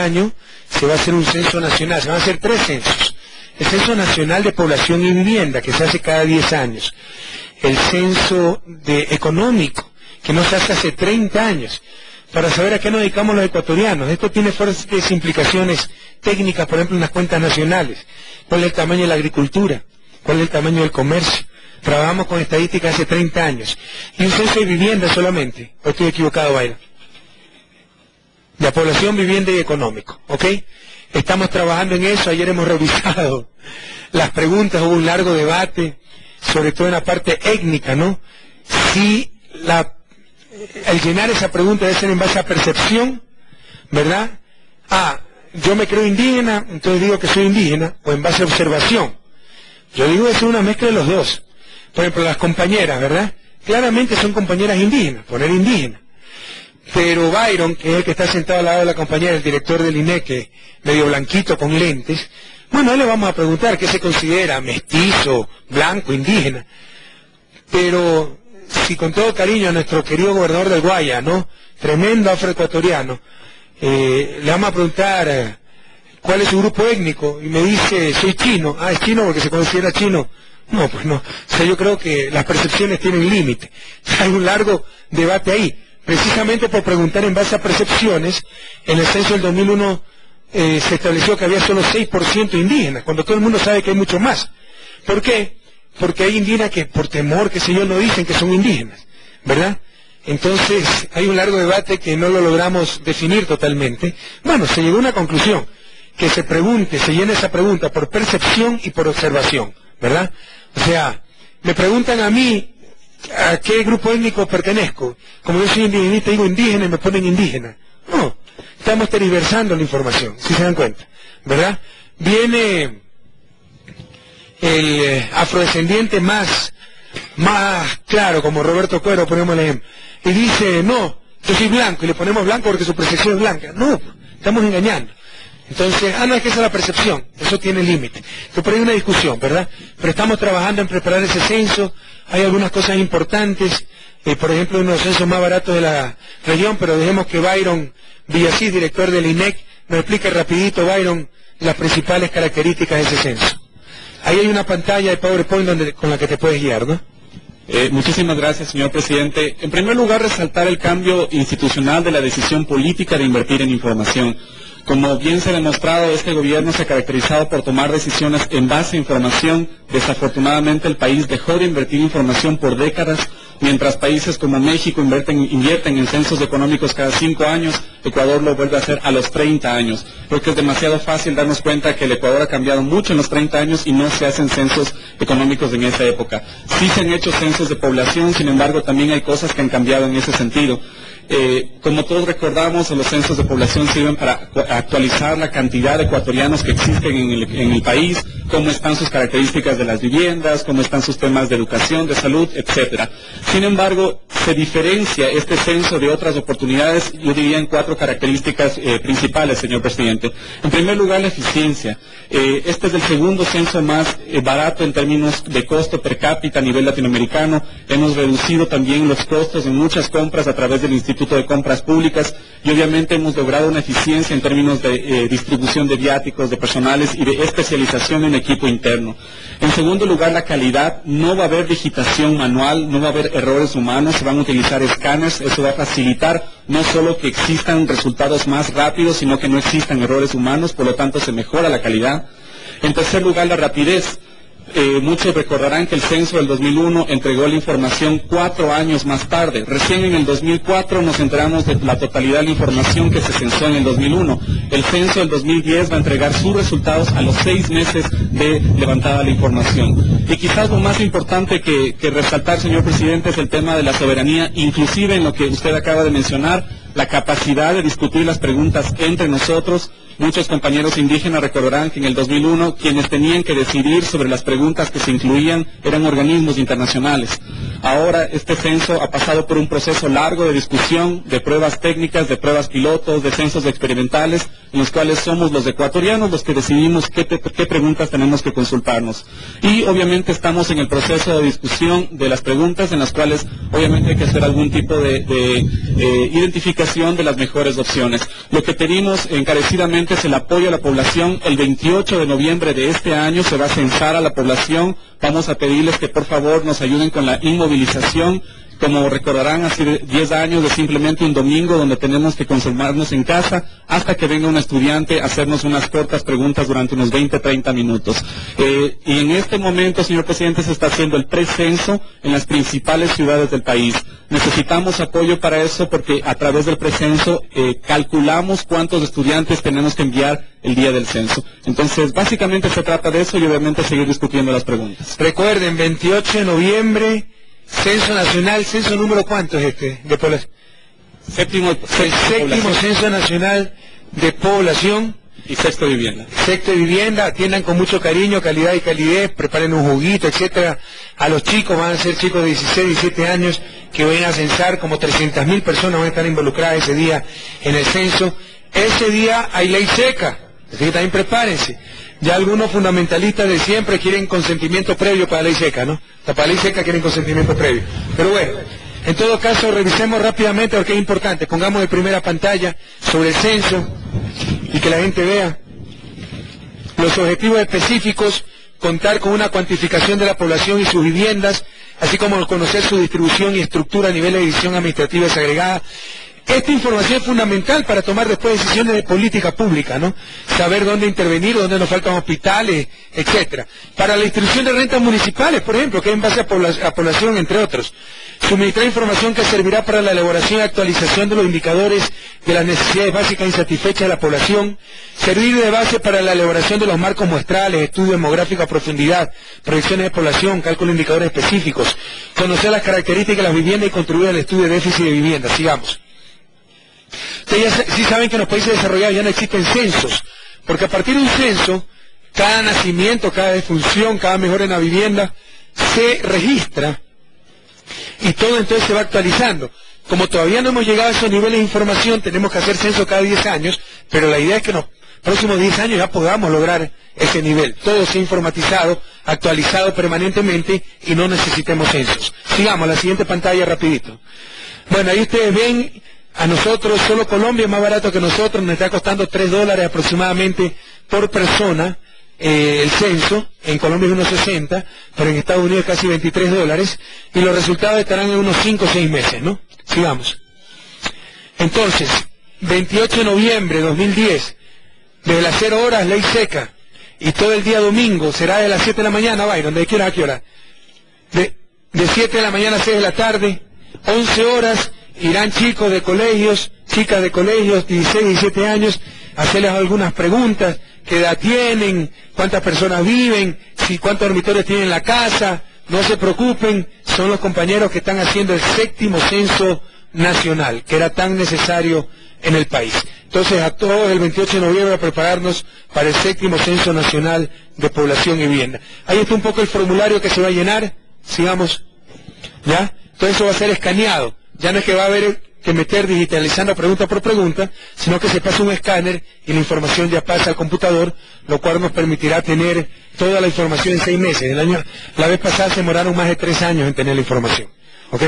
año se va a hacer un censo nacional, se van a hacer 3 censos. El Censo Nacional de Población y Vivienda, que se hace cada 10 años. El censo económico, que no se hace hace 30 años, para saber a qué nos dedicamos los ecuatorianos. Esto tiene fuertes implicaciones técnicas, por ejemplo, en las cuentas nacionales. ¿Cuál es el tamaño de la agricultura? ¿Cuál es el tamaño del comercio? Trabajamos con estadísticas hace 30 años. Y un censo de vivienda solamente. ¿O estoy equivocado, Byron? De población, vivienda y económico. ¿Ok? Estamos trabajando en eso. Ayer hemos revisado las preguntas. Hubo un largo debate, sobre todo en la parte étnica, ¿no? Si el llenar esa pregunta debe ser en base a percepción, ¿verdad? Yo me creo indígena, entonces digo que soy indígena, o en base a observación. Yo digo que es una mezcla de los dos. Por ejemplo, las compañeras, ¿verdad? Claramente son compañeras indígenas, poner indígena. Pero Byron, que es el que está sentado al lado de la compañera, el director del INEC, medio blanquito con lentes, bueno, a él le vamos a preguntar qué se considera mestizo, blanco, indígena. Pero si con todo cariño a nuestro querido gobernador del Guaya, ¿no? Tremendo afroecuatoriano, le vamos a preguntar cuál es su grupo étnico, y me dice, soy chino. ¿Es chino porque se considera chino? No, pues no. O sea, yo creo que las percepciones tienen límite. Hay un largo debate ahí. Precisamente por preguntar en base a percepciones, en el censo del 2001 se estableció que había solo 6% indígenas, cuando todo el mundo sabe que hay mucho más. ¿Por qué? Porque hay indígenas que por temor, qué sé yo, no dicen que son indígenas, ¿verdad? Entonces hay un largo debate que no lo logramos definir totalmente. Bueno, se llegó a una conclusión, que se llene esa pregunta por percepción y por observación, ¿verdad? O sea, me preguntan a mí a qué grupo étnico pertenezco. Como yo soy indigenista, digo indígena y me ponen indígena. No, estamos tergiversando la información, si se dan cuenta, ¿verdad? Viene el afrodescendiente más claro, como Roberto Cuero, ponemos el ejemplo, y dice, no, yo soy blanco, y le ponemos blanco porque su percepción es blanca. No, estamos engañando. Entonces, no, es que esa es la percepción, eso tiene límite. Entonces, por ahí hay una discusión, ¿verdad? Pero estamos trabajando en preparar ese censo, hay algunas cosas importantes, por ejemplo, uno de los censos más baratos de la región, pero dejemos que Byron Villasís, director del INEC, nos explique rapidito, Byron, las principales características de ese censo. Ahí hay una pantalla de PowerPoint con la que te puedes guiar, ¿no? Muchísimas gracias, señor presidente. En primer lugar, resaltar el cambio institucional de la decisión política de invertir en información. Como bien se ha demostrado, este gobierno se ha caracterizado por tomar decisiones en base a información. Desafortunadamente, el país dejó de invertir información por décadas, mientras países como México invierten en censos económicos cada 5 años, Ecuador lo vuelve a hacer a los 30 años. Creo que es demasiado fácil darnos cuenta que el Ecuador ha cambiado mucho en los 30 años y no se hacen censos económicos en esa época. Sí se han hecho censos de población, sin embargo, también hay cosas que han cambiado en ese sentido. Como todos recordamos, los censos de población sirven para actualizar la cantidad de ecuatorianos que existen en el país, cómo están sus características de las viviendas, cómo están sus temas de educación, de salud, etcétera. Sin embargo, se diferencia este censo de otras oportunidades, yo diría en 4 características principales, señor presidente. En primer lugar, la eficiencia. Este es el segundo censo más barato en términos de costo per cápita a nivel latinoamericano. Hemos reducido también los costos en muchas compras a través del Instituto de Compras Públicas y obviamente hemos logrado una eficiencia en términos de distribución de viáticos, de personales y de especialización en equipo interno. En segundo lugar, la calidad. No va a haber digitación manual, no va a haber errores humanos, se van a utilizar escáneres. Eso va a facilitar no solo que existan resultados más rápidos, sino que no existan errores humanos, por lo tanto se mejora la calidad. En tercer lugar, la rapidez. Muchos recordarán que el censo del 2001 entregó la información 4 años más tarde. Recién en el 2004 nos enteramos de la totalidad de la información que se censó en el 2001. El censo del 2010 va a entregar sus resultados a los 6 meses de levantada la información. Y quizás lo más importante que resaltar, señor presidente, es el tema de la soberanía, inclusive en lo que usted acaba de mencionar, la capacidad de discutir las preguntas entre nosotros. Muchos compañeros indígenas recordarán que en el 2001 quienes tenían que decidir sobre las preguntas que se incluían eran organismos internacionales. Ahora este censo ha pasado por un proceso largo de discusión, de pruebas técnicas, de pruebas pilotos, de censos experimentales, en los cuales somos los ecuatorianos los que decidimos qué preguntas tenemos que consultarnos. Y obviamente estamos en el proceso de discusión de las preguntas en las cuales obviamente hay que hacer algún tipo de identificación identificación de las mejores opciones. Lo que pedimos encarecidamente es el apoyo a la población. El 28 de noviembre de este año se va a censar a la población. Vamos a pedirles que por favor nos ayuden con la inmovilización. Como recordarán, hace 10 años de simplemente un domingo donde tenemos que conservarnos en casa hasta que venga un estudiante a hacernos unas cortas preguntas durante unos 20-30 minutos. Y en este momento, señor presidente, se está haciendo el precenso en las principales ciudades del país. Necesitamos apoyo para eso porque a través del precenso calculamos cuántos estudiantes tenemos que enviar el día del censo. Entonces, básicamente se trata de eso y obviamente seguir discutiendo las preguntas. Recuerden, 28 de noviembre... Censo nacional, ¿censo número cuánto es este? De población. Séptimo Censo nacional de población. Y sexto de vivienda. Sexto de vivienda, atiendan con mucho cariño, calidad y calidez, preparen un juguito, etcétera. A los chicos, van a ser chicos de 16, 17 años que vayan a censar, como 300.000 personas van a estar involucradas ese día en el censo. Ese día hay ley seca, así que también prepárense. Ya algunos fundamentalistas de siempre quieren consentimiento previo para la ley seca, ¿no? Para la ley seca quieren consentimiento previo. Pero bueno, en todo caso, revisemos rápidamente porque es importante. Pongamos de primera pantalla sobre el censo y que la gente vea los objetivos específicos, contar con una cuantificación de la población y sus viviendas, así como conocer su distribución y estructura a nivel de división administrativa desagregada. Esta información es fundamental para tomar después decisiones de política pública, ¿no? Saber dónde intervenir, dónde nos faltan hospitales, etcétera. Para la distribución de rentas municipales, por ejemplo, que es en base a población, entre otros. Suministrar información que servirá para la elaboración y actualización de los indicadores de las necesidades básicas insatisfechas de la población. Servir de base para la elaboración de los marcos muestrales, estudio demográfico a profundidad, proyecciones de población, cálculo de indicadores específicos. Conocer las características de las viviendas y contribuir al estudio de déficit de vivienda. Sigamos. Ustedes ya sí saben que en los países desarrollados ya no existen censos, porque a partir de un censo, cada nacimiento, cada defunción, cada mejora en la vivienda, se registra y todo entonces se va actualizando. Como todavía no hemos llegado a esos niveles de información, tenemos que hacer censo cada 10 años, pero la idea es que en los próximos 10 años ya podamos lograr ese nivel. Todo sea informatizado, actualizado permanentemente y no necesitemos censos. Sigamos, a la siguiente pantalla rapidito. Bueno, ahí ustedes ven... A nosotros, solo Colombia es más barato que nosotros, nos está costando $3 aproximadamente por persona el censo. En Colombia es unos 60, pero en Estados Unidos casi $23, y los resultados estarán en unos 5 o 6 meses, ¿no? Sigamos. Entonces, 28 de noviembre de 2010, desde las 0 horas, ley seca, y todo el día domingo será de las 7 de la mañana, donde quiera, ¿a qué hora? De 7 de la mañana a 6 de la tarde, 11 horas, irán chicos de colegios, chicas de colegios, 16, 17 años, a hacerles algunas preguntas, qué edad tienen, cuántas personas viven, cuántos dormitorios tienen en la casa. No se preocupen, son los compañeros que están haciendo el 7º censo nacional, que era tan necesario en el país. Entonces, a todos el 28 de noviembre a prepararnos para el 7º censo nacional de población y vivienda. Ahí está un poco el formulario que se va a llenar, sigamos, ¿ya? Todo eso va a ser escaneado. Ya no es que va a haber que meter digitalizando pregunta por pregunta, sino que se pasa un escáner y la información ya pasa al computador, lo cual nos permitirá tener toda la información en 6 meses. La vez pasada se demoraron más de 3 años en tener la información. ¿Ok?